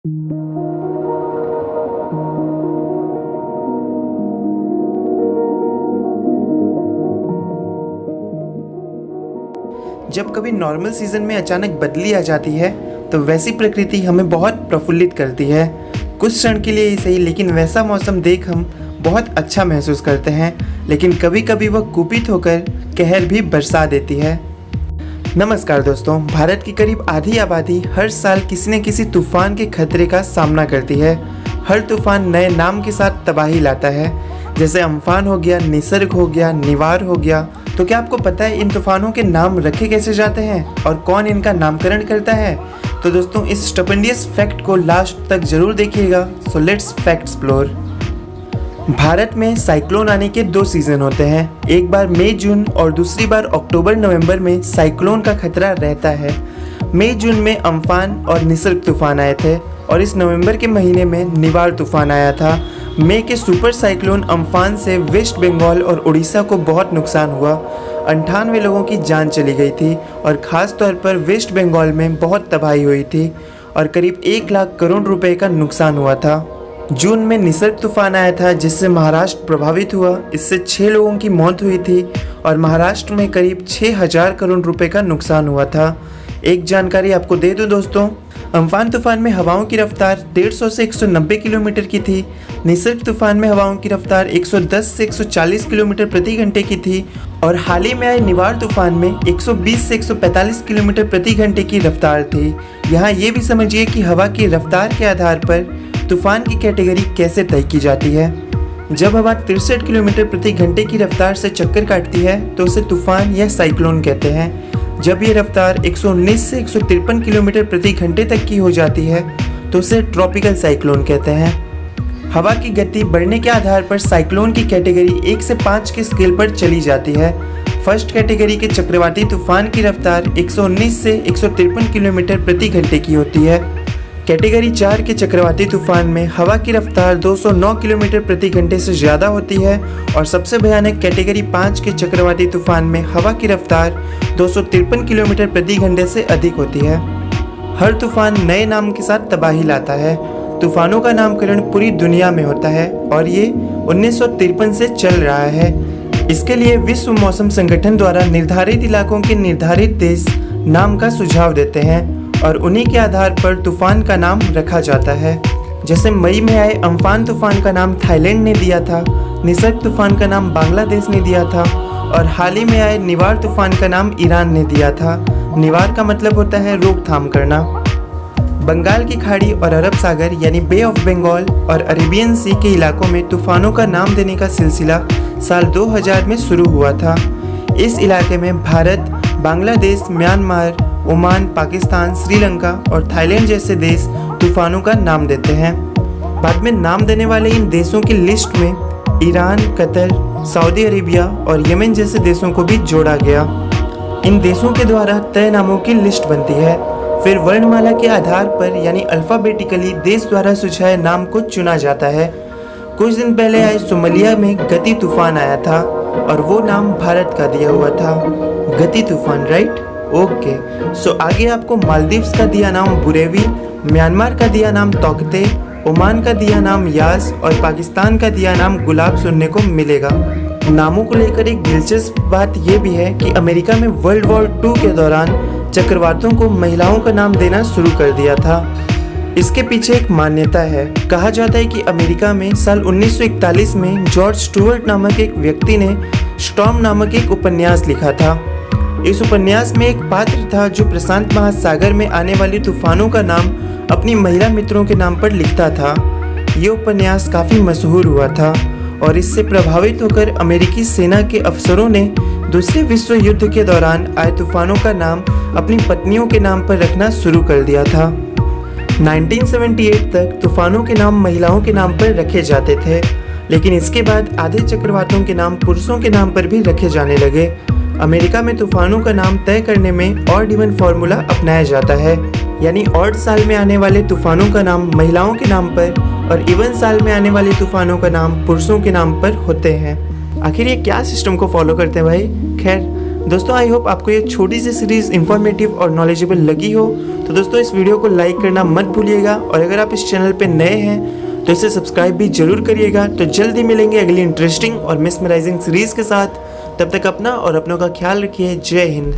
जब कभी normal season में अचानक बदली आ जाती है तो वैसी प्रकृति हमें बहुत प्रफुल्लित करती है। कुछ क्षण के लिए ही सही, लेकिन वैसा मौसम देख हम बहुत अच्छा महसूस करते हैं। लेकिन कभी कभी वह कुपित होकर कहर भी बरसा देती है। नमस्कार दोस्तों, भारत की करीब आधी आबादी हर साल किसी न किसी तूफान के खतरे का सामना करती है। हर तूफान नए नाम के साथ तबाही लाता है, जैसे अम्फान हो गया, निसर्ग हो गया, निवार हो गया। तो क्या आपको पता है इन तूफानों के नाम रखे कैसे जाते हैं और कौन इनका नामकरण करता है? तो दोस्तों, इस स्टपेंडियस फैक्ट को लास्ट तक जरूर देखिएगा। So let's fact explore. Bharat में साइक्लोन आने के 2 सीजन होते हैं। एक बार मई जून और दूसरी बार अक्टूबर नवंबर में साइक्लोन का खतरा रहता है। मई जून में अम्फान और निसर्ग तूफान आए थे और इस नवंबर के महीने में निवार तूफान आया था। मई के सुपर साइक्लोन अम्फान से वेस्ट बंगाल और उड़ीसा को बहुत नुकसान हुआ। 98 लोगों की जान चली गई थी और ख़ास तौर पर वेस्ट बंगाल में बहुत तबाही हुई थी और करीब 1 लाख करोड़ रुपए का नुकसान हुआ था। जून में निसर्ग तूफान आया था जिससे महाराष्ट्र प्रभावित हुआ। इससे 6 लोगों की मौत हुई थी और महाराष्ट्र में करीब 6000 करोड़ रुपए का नुकसान हुआ था। एक जानकारी आपको दे दूं दोस्तों, अम्फान तूफान में हवाओं की रफ्तार 150 से 190 किलोमीटर की थी। निसर्ग तूफान में हवाओं की रफ्तार 110 से 140 किलोमीटर प्रति घंटे की थी और हाल ही में आए निवार तूफान में 120 से 145 किलोमीटर प्रति घंटे की रफ्तार थी। यहाँ ये भी समझिए कि हवा की रफ्तार के आधार पर तूफान की कैटेगरी कैसे तय की जाती है। जब हवा 63 किलोमीटर प्रति घंटे की रफ्तार से चक्कर काटती है तो उसे तूफान या साइक्लोन कहते हैं। जब ये रफ्तार 119 से 153 किलोमीटर प्रति घंटे तक की हो जाती है तो उसे ट्रॉपिकल साइक्लोन कहते हैं। हवा की गति बढ़ने के आधार पर साइक्लोन की कैटेगरी 1 से 5 के स्केल पर चली जाती है। फर्स्ट कैटेगरी के चक्रवाती तूफान की रफ्तार 119 से 153 किलोमीटर प्रति घंटे की होती है। कैटेगरी 4 के चक्रवाती तूफान में हवा की रफ्तार 209 किलोमीटर प्रति घंटे से ज़्यादा होती है और सबसे भयानक कैटेगरी 5 के चक्रवाती तूफान में हवा की रफ्तार 253 किलोमीटर प्रति घंटे से अधिक होती है। हर तूफान नए नाम के साथ तबाही लाता है। तूफानों का नामकरण पूरी दुनिया में होता है और ये 1953 से चल रहा है। इसके लिए विश्व मौसम संगठन द्वारा निर्धारित इलाकों के निर्धारित देश नाम का सुझाव देते हैं और उन्हीं के आधार पर तूफान का नाम रखा जाता है। जैसे मई में आए अम्फान तूफान का नाम थाईलैंड ने दिया था, निसर्ग तूफान का नाम बांग्लादेश ने दिया था और हाल ही में आए निवार तूफान का नाम ईरान ने दिया था। निवार का मतलब होता है रोकथाम करना। बंगाल की खाड़ी और अरब सागर यानी बे ऑफ बंगाल और अरेबियन सी के इलाकों में तूफानों का नाम देने का सिलसिला साल 2000 में शुरू हुआ था। इस इलाके में भारत, बांग्लादेश, म्यांमार, ओमान, पाकिस्तान, श्रीलंका और थाईलैंड जैसे देश तूफानों का नाम देते हैं। बाद में नाम देने वाले इन देशों की लिस्ट में ईरान, कतर, सऊदी अरेबिया और यमन जैसे देशों को भी जोड़ा गया। इन देशों के द्वारा तय नामों की लिस्ट बनती है। फिर वर्णमाला के आधार पर यानी अल्फ़ाबेटिकली देश द्वारा सुझाए नाम को चुना जाता है। कुछ दिन पहले आए सोमालिया में गति तूफान आया था और वो नाम भारत का दिया हुआ था, गति तूफान, राइट? ओके, सो आगे आपको मालदीव्स का दिया नाम बुरेवी, म्यांमार का दिया नाम तौकते, ओमान का दिया नाम यास और पाकिस्तान का दिया नाम गुलाब सुनने को मिलेगा। नामों को लेकर एक दिलचस्प बात यह भी है कि अमेरिका में वर्ल्ड वॉर 2 के दौरान चक्रवातों को महिलाओं का नाम देना शुरू कर दिया था। इसके पीछे एक मान्यता है। कहा जाता है कि अमेरिका में साल 1941 में जॉर्ज स्टुअर्ट नामक एक व्यक्ति ने स्टॉर्म नामक एक उपन्यास लिखा था। इस उपन्यास में एक पात्र था जो प्रशांत महासागर में आने वाली तूफानों का नाम अपनी महिला मित्रों के नाम पर लिखता था। ये उपन्यास काफ़ी मशहूर हुआ था और इससे प्रभावित होकर अमेरिकी सेना के अफसरों ने दूसरे विश्व युद्ध के दौरान आए तूफानों का नाम अपनी पत्नियों के नाम पर रखना शुरू कर दिया था। 1978 तक तूफानों के नाम महिलाओं के नाम पर रखे जाते थे, लेकिन इसके बाद आधे चक्रवातों के नाम पुरुषों के नाम पर भी रखे जाने लगे। अमेरिका में तूफानों का नाम तय करने में ऑड इवन फार्मूला अपनाया जाता है, यानी ऑड साल में आने वाले तूफानों का नाम महिलाओं के नाम पर और इवन साल में आने वाले तूफानों का नाम पुरुषों के नाम पर होते हैं। आखिर ये क्या सिस्टम को फॉलो करते हैं भाई? खैर, दोस्तों आई होप आपको ये छोटी सी सीरीज़ इंफॉर्मेटिव और नॉलेजेबल लगी हो। तो दोस्तों इस वीडियो को लाइक करना मत भूलिएगा और अगर आप इस चैनल पे नए हैं तो इसे सब्सक्राइब भी जरूर करिएगा। तो जल्दी मिलेंगे अगली इंटरेस्टिंग और मिसमराइजिंग सीरीज़ के साथ। तब तक अपना और अपनों का ख्याल रखिए। जय हिंद।